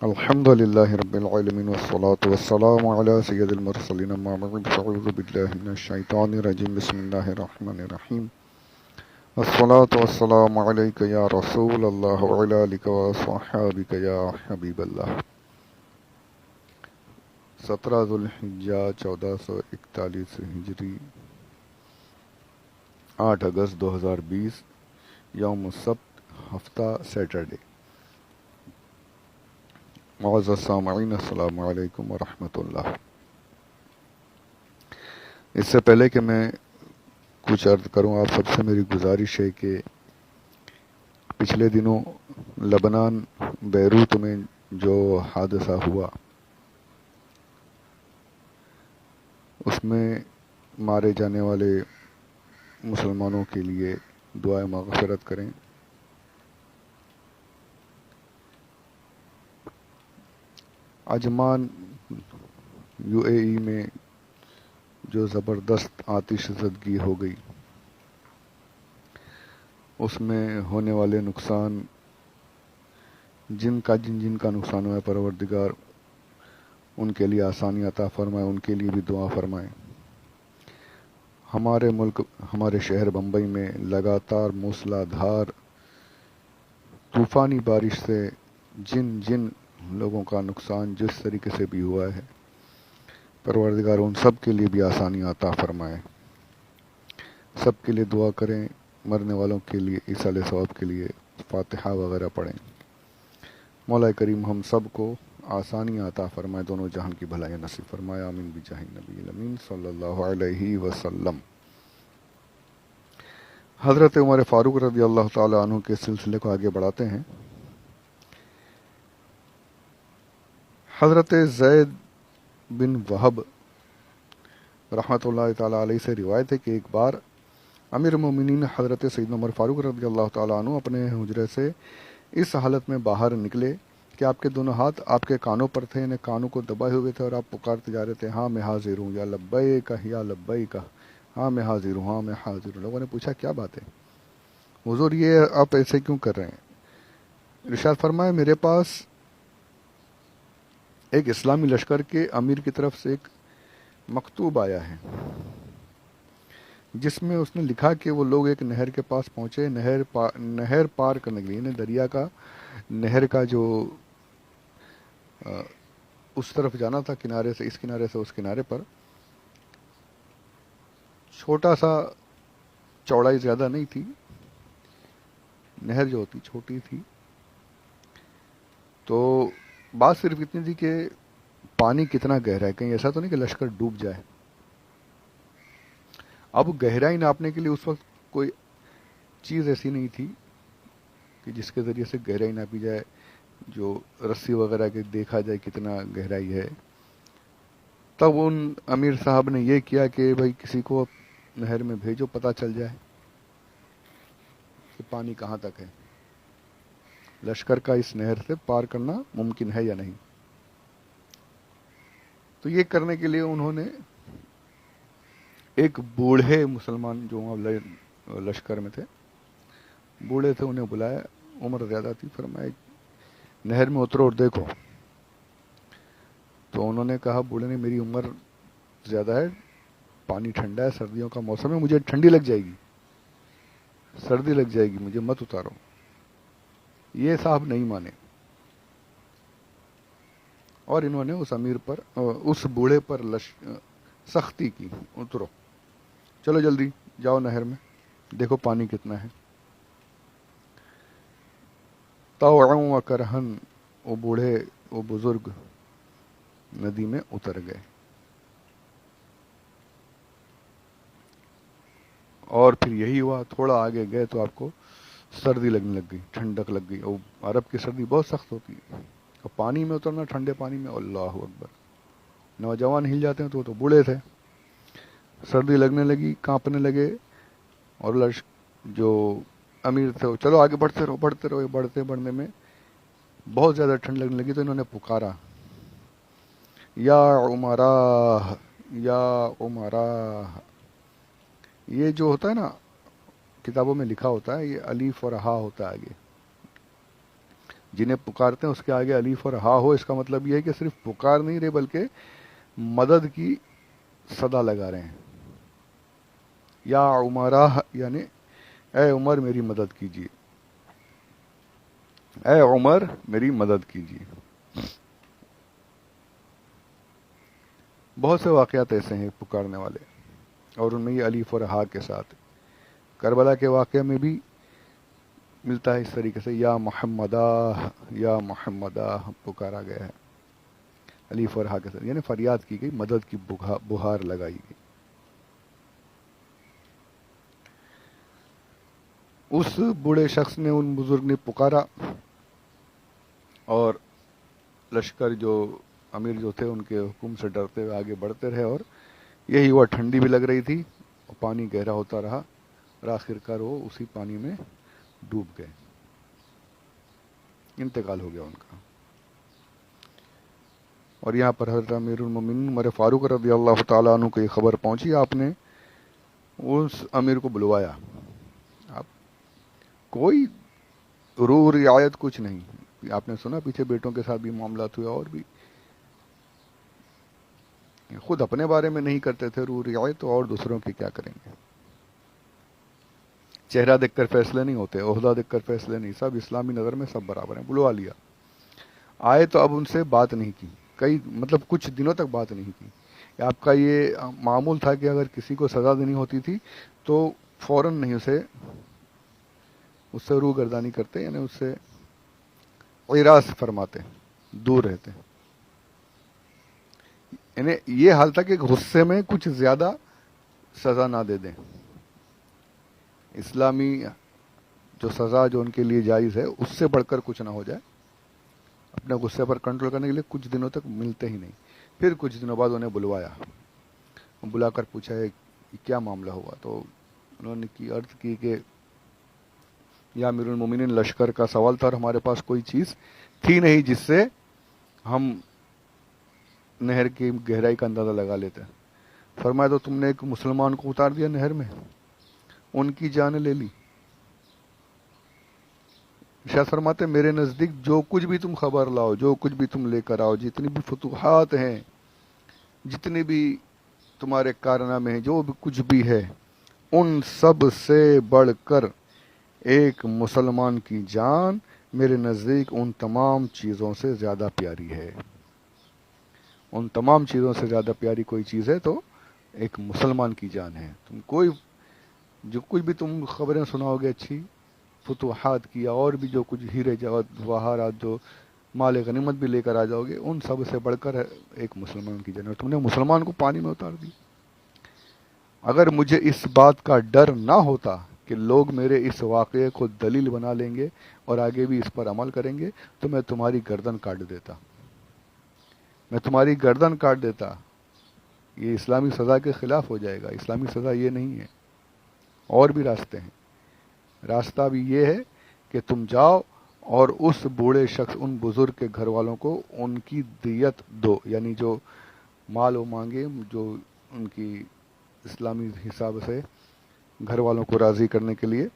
الحمد لله رب العالمين والصلاة والسلام على سيد المرسلين أما بعد فأعوذ بالله من الشيطان الرجيم بسم الله الرحمن الرحيم الصلاة والسلام عليك يا رسول الله وعلى آلك وصحابك يا حبيب الله 17 ذوالحجہ 1441 ہجری 8 اگست 2020 یوم السبت ہفتہ سیٹرڈے معزز سامعین السلام علیکم ورحمۃ اللہ۔ اس سے پہلے کہ میں کچھ عرض کروں آپ سب سے میری گزارش ہے کہ پچھلے دنوں لبنان بیروت میں جو حادثہ ہوا اس میں مارے جانے والے مسلمانوں کے لیے دعائے مغفرت کریں۔ عجمان یو اے ای میں جو زبردست آتش زدگی ہو گئی اس میں ہونے والے نقصان جن کا نقصان ہوا ہے پروردگار ان کے لیے آسانی عطا فرمائے، ان کے لیے بھی دعا فرمائے۔ ہمارے ملک ہمارے شہر بمبئی میں لگاتار موسلا دھار طوفانی بارش سے جن لوگوں کا نقصان جس طریقے سے بھی ہوا ہے پروردگار ان سب کے لیے بھی آسانی عطا فرمائے۔ سب کے لیے دعا کریں، مرنے والوں کے لیے ایصال ثواب کے لیے فاتحہ وغیرہ پڑھیں۔ مولا کریم ہم سب کو آسانی عطا فرمائے، دونوں جہان کی بھلائیاں نصیب فرمائے، آمین بجاہ نبی الامین صلی اللہ علیہ وسلم۔ حضرت عمر فاروق رضی اللہ تعالی عنہ کے سلسلے کو آگے بڑھاتے ہیں۔ حضرت زید بن وہب رحمۃ اللہ تعالی علیہ سے روایت ہے کہ ایک بار امیر المومنین حضرت سیدنا عمر فاروق رضی اللہ تعالی عنہ اپنے حجرے سے اس حالت میں باہر نکلے کہ آپ کے دونوں ہاتھ آپ کے کانوں پر تھے، انہیں کانوں کو دبائے ہوئے تھے اور آپ پکارتے جا رہے تھے، ہاں میں حاضر ہوں، یا لبیک یا لبیک، ہاں میں حاضر ہوں، ہاں میں حاضر ہوں۔ لوگوں نے پوچھا کیا بات ہے حضور، یہ آپ ایسے کیوں کر رہے ہیں؟ ارشاد فرمایا میرے پاس ایک اسلامی لشکر کے امیر کی طرف سے ایک مکتوب آیا ہے جس میں اس نے لکھا کہ وہ لوگ ایک نہر کے پاس پہنچے، نہر پار کرنے کے لیے، یعنی دریا کا نہر کا جو اس طرف جانا تھا، کنارے سے اس کنارے سے اس کنارے پر، چھوٹا سا، چوڑائی زیادہ نہیں تھی، نہر جو ہوتی چھوٹی تھی، تو بات صرف اتنی تھی کہ پانی کتنا گہرا ہے، کہیں ایسا تو نہیں کہ لشکر ڈوب جائے۔ اب گہرائی ناپنے کے لیے اس وقت کوئی چیز ایسی نہیں تھی کہ جس کے ذریعے سے گہرائی ناپی جائے، جو رسی وغیرہ کے دیکھا جائے کتنا گہرائی ہے۔ تب ان امیر صاحب نے یہ کیا کہ بھائی کسی کو نہر میں بھیجو، پتہ چل جائے کہ پانی کہاں تک ہے، لشکر کا اس نہر سے پار کرنا ممکن ہے یا نہیں۔ تو یہ کرنے کے لیے انہوں نے ایک بوڑھے مسلمان جو وہاں لشکر میں تھے، بوڑھے تھے، انہیں بلایا، عمر زیادہ تھی، فرمایا نہر میں اترو اور دیکھو۔ تو انہوں نے کہا، بوڑھے نے، میری عمر زیادہ ہے، پانی ٹھنڈا ہے، سردیوں کا موسم ہے، مجھے ٹھنڈی لگ جائے گی، سردی لگ جائے گی، مجھے مت اتارو۔ یہ صاحب نہیں مانے اور انہوں نے اس امیر پر، اس بوڑھے پر سختی کی، اترو، چلو جلدی جاؤ نہر میں، دیکھو پانی کتنا ہے۔ طوعا و کرہن وہ بوڑھے، وہ بزرگ ندی میں اتر گئے، اور پھر یہی ہوا، تھوڑا آگے گئے تو آپ کو سردی لگنے لگ گئی، ٹھنڈک لگ گئی۔ اور عرب کی سردی بہت سخت ہوتی ہے، اور پانی میں اترنا، ٹھنڈے پانی میں، اللہ اکبر، نوجوان ہل جاتے ہیں، تو وہ تو بوڑھے تھے، سردی لگنے لگی، کانپنے لگے، اور جو امیر تھے وہ چلو آگے بڑھتے رہو بڑھتے رہو، بڑھتے بڑھنے میں بہت زیادہ ٹھنڈ لگنے لگی، تو انہوں نے پکارا، یا عمرا، یا عمرا۔ یہ جو ہوتا ہے نا، کتابوں میں لکھا ہوتا ہے، یہ الف اور ہا ہوتا ہے آگے، جنہیں پکارتے ہیں اس کے آگے الف اور ہا ہو، اس کا مطلب یہ ہے کہ صرف پکار نہیں رہے بلکہ مدد کی صدا لگا رہے ہیں. یا عمرہ یعنی اے عمر میری مدد کیجیے، اے عمر میری مدد کیجیے. بہت سے واقعات ایسے ہیں پکارنے والے، اور ان میں یہ الف اور ہا کے ساتھ. کربلا کے واقعے میں بھی ملتا ہے اس طریقے سے، یا محمدہ یا محمدہ پکارا گیا ہے الف اور ہا کے ساتھ، یعنی فریاد کی گئی، مدد کی بہار لگائی گئی. اس بوڑھے شخص نے، ان بزرگ نے پکارا، اور لشکر جو امیر جو تھے ان کے حکم سے ڈرتے ہوئے آگے بڑھتے رہے، اور یہی ہوا، ٹھنڈی بھی لگ رہی تھی اور پانی گہرا ہوتا رہا، اور آخر کار وہ اسی پانی میں ڈوب گئے، انتقال ہو گیا ان کا. اور یہاں پر حضرت امیر المومنین عمر فاروق رضی اللہ تعالیٰ عنہ کو یہ خبر پہنچی، آپ نے اس امیر کو بلوایا. آپ کوئی رو رعایت کچھ نہیں. آپ نے سنا پیچھے بیٹوں کے ساتھ بھی معاملات ہوئے، اور بھی خود اپنے بارے میں نہیں کرتے تھے رو رعایت، تو اور دوسروں کی کیا کریں گے. چہرہ دیکھ کر فیصلے نہیں ہوتے، عہدہ دیکھ کر فیصلے نہیں، سب اسلامی نظر میں سب برابر ہیں. بلوا لیا. آئے تو اب ان سے بات نہیں کی، مطلب کچھ دنوں تک بات نہیں کی. آپ کا یہ معمول تھا کہ اگر کسی کو سزا دینی ہوتی تھی تو فوراً نہیں اس سے روگردانی کرتے، یعنی اس سے اعراض فرماتے، دور رہتے. یعنی یہ حال تھا کہ غصے میں کچھ زیادہ سزا نہ دے دیں. اسلامی جو سزا جو ان کے لیے جائز ہے اس سے بڑھ کر کچھ نہ ہو جائے. اپنے غصے پر کنٹرول کرنے کے لیے کچھ دنوں تک ملتے ہی نہیں. پھر کچھ دنوں بعد انہیں بلوایا، بلا کر پوچھا ہے کیا معاملہ ہوا. تو انہوں نے عرض کی کہ یا امیر المومنین، لشکر کا سوال تھا اور ہمارے پاس کوئی چیز تھی نہیں جس سے ہم نہر کی گہرائی کا اندازہ لگا لیتے. فرمایا تو تم نے ایک مسلمان کو اتار دیا نہر میں، ان کی جان لے لی. شاہ فرماتے میرے نزدیک جو کچھ بھی تم خبر لاؤ، جو کچھ بھی تم لے کر آؤ، جتنی بھی فتوحات ہیں، جتنی بھی تمہارے کارنامے ہیں، جو بھی کچھ بھی ہے، ان سب سے بڑھ کر ایک مسلمان کی جان میرے نزدیک ان تمام چیزوں سے زیادہ پیاری ہے. ان تمام چیزوں سے زیادہ پیاری کوئی چیز ہے تو ایک مسلمان کی جان ہے. تم جو کچھ بھی تم خبریں سناؤ گے اچھی فتوحات کی، اور بھی جو کچھ ہیرے جواہرات، جو مال غنیمت بھی لے کر آ جاؤ گے، ان سب سے بڑھ کر ایک مسلمان کی جان. اور تم نے مسلمان کو پانی میں اتار دی. اگر مجھے اس بات کا ڈر نہ ہوتا کہ لوگ میرے اس واقعے کو دلیل بنا لیں گے اور آگے بھی اس پر عمل کریں گے، تو میں تمہاری گردن کاٹ دیتا. میں تمہاری گردن کاٹ دیتا. یہ اسلامی سزا کے خلاف ہو جائے گا. اسلامی سزا یہ نہیں ہے، اور بھی راستے ہیں. راستہ بھی یہ ہے کہ تم جاؤ اور اس بوڑھے شخص، ان بزرگ کے گھر والوں کو ان کی دیت دو، یعنی جو مال وہ مانگے، جو ان کی اسلامی حساب سے گھر والوں کو راضی کرنے کے لیے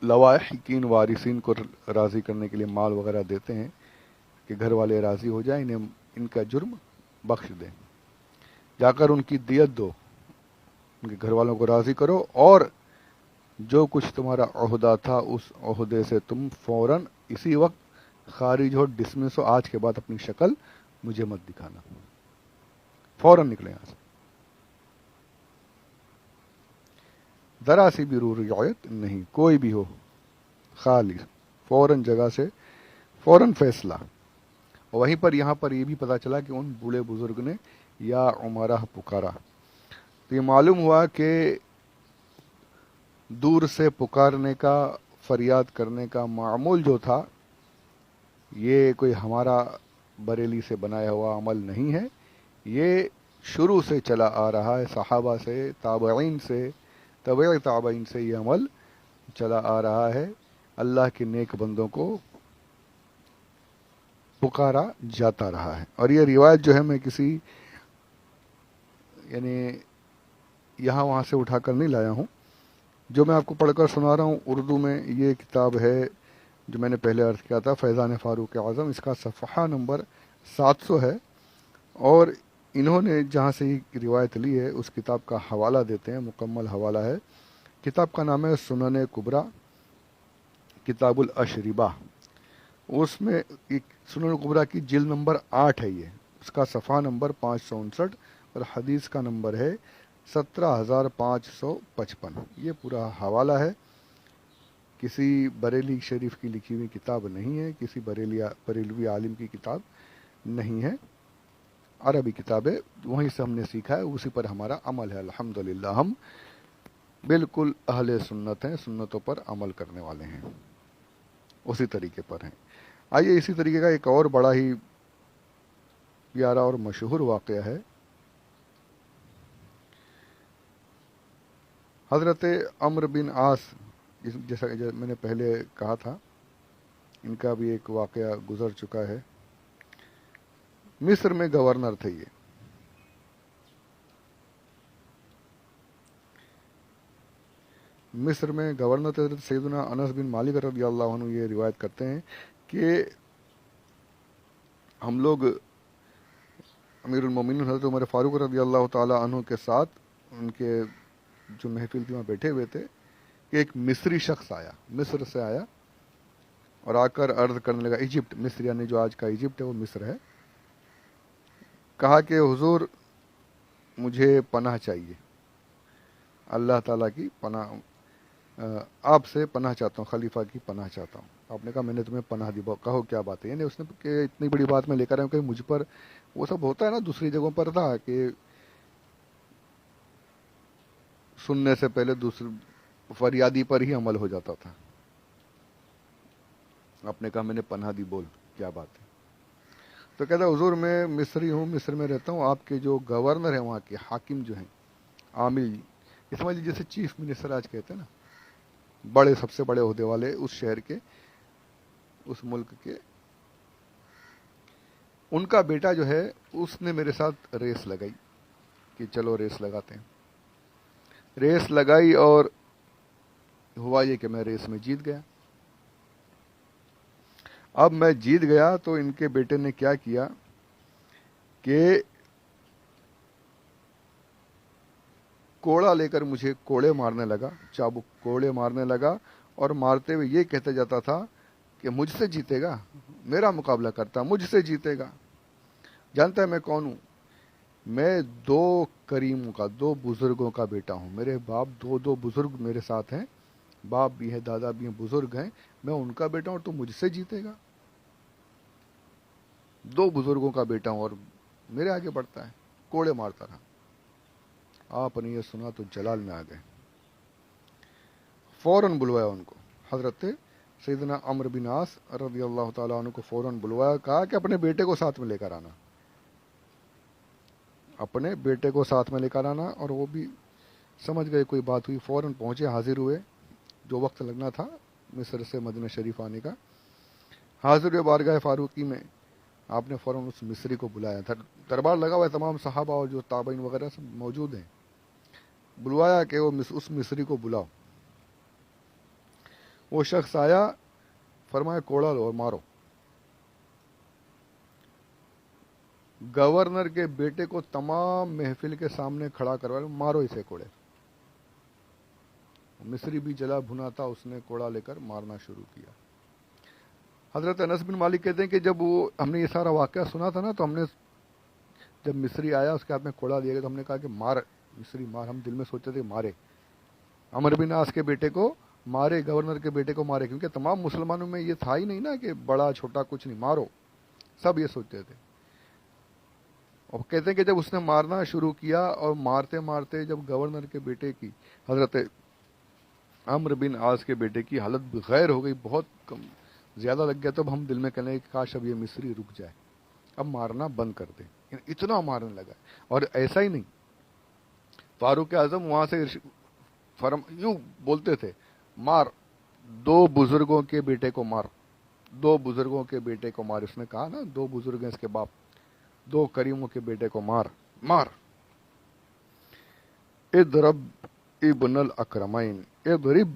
لواحقین وارثین کو راضی کرنے کے لیے مال وغیرہ دیتے ہیں کہ گھر والے راضی ہو جائیں، انہیں ان کا جرم بخش دیں. جا کر ان کی دیت دو، ان کے گھر والوں کو راضی کرو، اور جو کچھ تمہارا عہدہ تھا اس عہدے سے تم فوراً اسی وقت خارج ہو، ڈسمس ہو. آج کے بعد اپنی شکل مجھے مت دکھانا. فوراً نکلے یہاں سے. ذرا سی بھی رو رعایت نہیں، کوئی بھی ہو، خالی فوراً جگہ سے فوراً فیصلہ. وہیں پر یہاں پر یہ بھی پتا چلا کہ ان بوڑھے بزرگ نے یا عمرہ پکارا. تو یہ معلوم ہوا کہ دور سے پکارنے کا، فریاد کرنے کا معمول جو تھا، یہ کوئی ہمارا بریلی سے بنایا ہوا عمل نہیں ہے. یہ شروع سے چلا آ رہا ہے، صحابہ سے، تابعین سے، تبع تابعین سے یہ عمل چلا آ رہا ہے. اللہ کے نیک بندوں کو پکارا جاتا رہا ہے. اور یہ روایت جو ہے میں کسی یعنی یہاں وہاں سے اٹھا کر نہیں لایا ہوں. جو میں آپ کو پڑھ کر سنا رہا ہوں اردو میں، یہ کتاب ہے جو میں نے پہلے عرض کیا تھا فیضان فاروق اعظم، اس کا صفحہ نمبر 700 ہے، اور انہوں نے جہاں سے یہ روایت لی ہے اس کتاب کا حوالہ دیتے ہیں، مکمل حوالہ ہے۔ کتاب کا نام ہے سنن کبریٰ، کتاب الاشربہ۔ اس میں سنن کبریٰ کی جلد نمبر 8 ہے، یہ اس کا صفحہ نمبر 559 اور حدیث کا نمبر ہے 17555۔ یہ پورا حوالہ ہے، کسی بریلی شریف کی لکھی ہوئی کتاب نہیں ہے، کسی بریلوی عالم کی کتاب نہیں ہے، عربی کتاب ہے، وہیں سے ہم نے سیکھا ہے، اسی پر ہمارا عمل ہے۔ الحمدللہ ہم بالکل اہل سنت ہیں، سنتوں پر عمل کرنے والے ہیں، اسی طریقے پر ہیں۔ آئیے اسی طریقے کا ایک اور بڑا ہی پیارا اور مشہور واقعہ ہے۔ حضرت عمرو بن عاص، جیسا میں نے پہلے کہا تھا، ان کا بھی ایک واقعہ گزر چکا ہے۔ مصر میں گورنر تھے یہ، مصر میں گورنر تھے۔ حضرت سیدنا انس بن مالک رضی اللہ عنہ یہ روایت کرتے ہیں کہ ہم لوگ امیر المومنین حضرت عمر فاروق رضی اللہ تعالی عنہ کے ساتھ ان کے جو محفل تھی وہاں بیٹھے ہوئے تھے کہ ایک مصری شخص آیا، مصر سے آیا اور آ کر عرض کرنے لگا، ایجپٹ، مصر یعنی جو آج کا ایجپٹ ہے وہ مصر ہے، کہا کہ حضور مجھے پناہ چاہیے، اللہ تعالیٰ کی پناہ، آپ سے پناہ چاہتا ہوں، خلیفہ کی پناہ چاہتا ہوں۔ آپ نے کہا میں نے تمہیں پناہ دی، کہو کیا بات ہے؟ یعنی اس نے کہ اتنی بڑی بات میں لے کر آیا ہوں کہ مجھ پر، وہ سب ہوتا ہے نا دوسری جگہوں پر تھا کہ سننے سے پہلے دوسری فریادی پر ہی عمل ہو جاتا تھا۔ آپ نے کہا میں نے پناہ دی، بول کیا بات ہے؟ تو کہتا حضور میں مصری ہوں، مصر میں رہتا ہوں، آپ کے جو گورنر ہیں وہاں کے حاکم جو ہیں عامل جی، اس میں جیسے چیف منسٹر آج کہتے ہیں نا، بڑے سب سے بڑے عہدے والے اس شہر کے، اس ملک کے، ان کا بیٹا جو ہے اس نے میرے ساتھ ریس لگائی کہ چلو ریس لگاتے ہیں۔ ریس لگائی اور ہوا یہ کہ میں ریس میں جیت گیا۔ اب میں جیت گیا تو ان کے بیٹے نے کیا کیا کہ کوڑا لے کر مجھے کوڑے مارنے لگا، چابک کوڑے مارنے لگا، اور مارتے ہوئے یہ کہتا جاتا تھا کہ مجھ سے جیتے گا، میرا مقابلہ کرتا، مجھ سے جیتے گا۔ جانتا ہے میں کون ہوں؟ میں دو کریموں کا، دو بزرگوں کا بیٹا ہوں، میرے باپ دو بزرگ میرے ساتھ ہیں، باپ بھی ہے، دادا بھی ہیں، بزرگ ہیں، میں ان کا بیٹا ہوں، تو مجھ سے جیتے گا؟ دو بزرگوں کا بیٹا ہوں اور میرے آگے بڑھتا ہے، کوڑے مارتا رہا۔ آپ نے یہ سنا تو جلال میں آ گئے، فوراً بلوایا ان کو، حضرت سیدنا عمرو بن عاص رضی اللہ تعالیٰ عنہ کو فوراً بلوایا، کہا کہ اپنے بیٹے کو ساتھ میں لے کر آنا، اپنے بیٹے کو ساتھ میں لے کر آنا۔ اور وہ بھی سمجھ گئے کوئی بات ہوئی، فوراً پہنچے، حاضر ہوئے، جو وقت لگنا تھا مصر سے مدینہ شریف آنے کا، حاضر ہوئے بارگاہ فاروقی میں۔ آپ نے فوراً اس مصری کو بلایا تھا، دربار لگا ہوا ہے، تمام صحابہ اور جو تابعین وغیرہ سب موجود ہیں، بلوایا کہ وہ اس مصری کو بلاؤ۔ وہ شخص آیا، فرمایا کوڑا لو اور مارو۔ گورنر کے بیٹے کو تمام محفل کے سامنے کھڑا کروا، مارو اسے کوڑے۔ مصری بھی جلا بھنا تھا، اس نے کوڑا لے کر مارنا شروع کیا۔ حضرت انس بن مالک کہتے ہیں کہ جب وہ ہم نے یہ سارا واقعہ سنا تھا نا، تو ہم نے جب مصری آیا اس کے ہاتھ میں کوڑا دیا گیا تو ہم نے کہا کہ مار مصری مار، ہم دل میں سوچتے تھے مارے عمرو بن عاص کے بیٹے کو، مارے گورنر کے بیٹے کو مارے، کیونکہ تمام مسلمانوں میں یہ تھا ہی نہیں نا کہ بڑا چھوٹا کچھ نہیں، مارو، سب یہ سوچتے تھے۔ اور کہتے ہیں کہ جب اس نے مارنا شروع کیا اور مارتے مارتے جب گورنر کے بیٹے کی، حضرت عمرو بن عاص کے بیٹے کی حالت غیر ہو گئی، بہت کم زیادہ لگ گیا، تب ہم دل میں کہنے لگے کہ کاش اب یہ مصری رک جائے، اب مارنا بند کر دے، اتنا مارنے لگا۔ اور ایسا ہی نہیں، فاروق اعظم وہاں سے یوں بولتے تھے، مار، دو بزرگوں کے بیٹے کو مار، دو بزرگوں کے بیٹے کو مار۔ اس نے کہا نا دو بزرگ ہیں اس کے باپ، دو کریموں کے بیٹے کو مار مار۔ اضرب ابن الاکرمین، اضرب